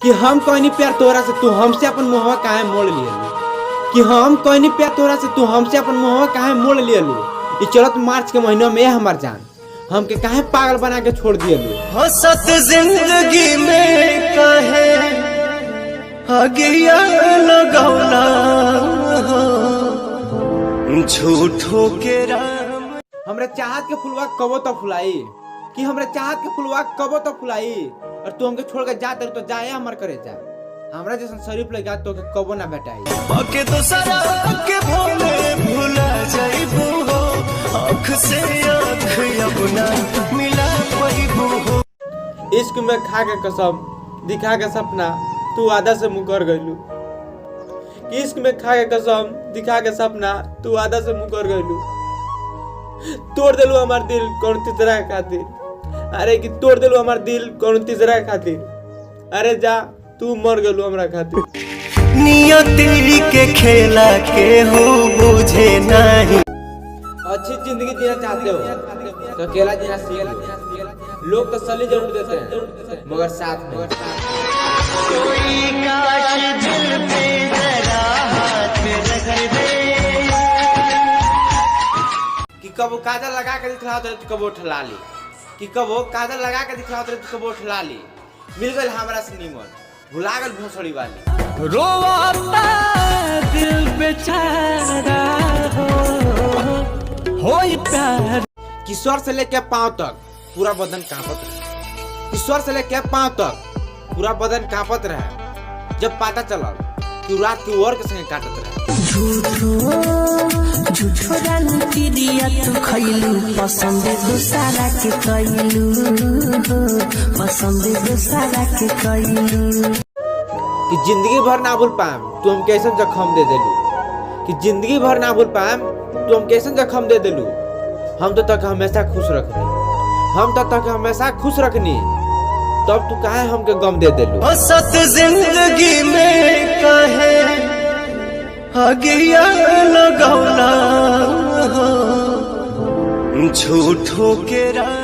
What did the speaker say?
कि हम कोई नहीं प्यार तोरा से तू हमसे अपन मुहवा काहे मोड़ लिया कि हम कोई नहीं प्यार तोरा से तू हमसे अपन मुहवा काहे मोड़ लिया ये चलत मार्च के महीना में हमार जान हमके काहे पागल बना के छोड़ दिया हसत जिंदगी में काहे हगिया लगौला झूठो के राम हमरे चाहत के फुलवा कबो तो फुलाई कि हमरे चाहत के फुलवा कबो तो फुलाई और तू हमके छोड़ के जा तो जाए हमर करे जा हमरा जैसन शरीफ लगा तो के कबो ना बेटाई बाके तो सारा के भोले भुला जाइबू हो आँख से आँख अपना मिला पाइबू हो इश्क में खा के कसम दिखा के सपना तू आधा से मुकर गइलू इश्क में खा के कसम दिखा के सपना तू आधा से मुकर गइलू तोड़ देलू हमार दिल कौन तीसरा खातिर अरे कि तोड़ देलू हमार दिल कौन तीसरा खातिर अरे जा तू मर गलू हमरा खातिर नियति के खेला के हो बुझे नहीं अच्छी जिंदगी जीना चाहते हो तो अकेला जीना सीख लो लोग तो सली जरूर देते हैं मगर साथ में कोई काश दिल पे जरा हाथ रख दे कि कबो काजल लगा के दिखलाओ तो कबो ठला ली कि कबो काजल लगा के दिखलाओ तो कबो ठला ली मिल गई हमरा से नीमन भुला गल भूसड़ी वाली रोवाता दिल बेचारा हो प्यार किशोर से लेके पांव तक पूरा बदन कांपत रहे किशोर से लेके पांव तक पूरा बदन कांपत रहे जब पता चलल कि रात की ओर के संगे काटत रहे झूठो रानी दिया तू खैलू पसंद दूसरा के कैलू पसंद दूसरा के कैलू कि जिंदगी भर ना भूल पाएम तू हम कैसे जख्म दे देलू कि जिंदगी भर ना भूल पाएम तू हम कैसे जख्म दे देलू हम तो तक हमेशा खुश रखनी हम तो तक हमेशा खुश रखनी तब तू काहे हमके गम दे देलू हसत जिंदगी में काहे हगिया लगौला झूठो के राम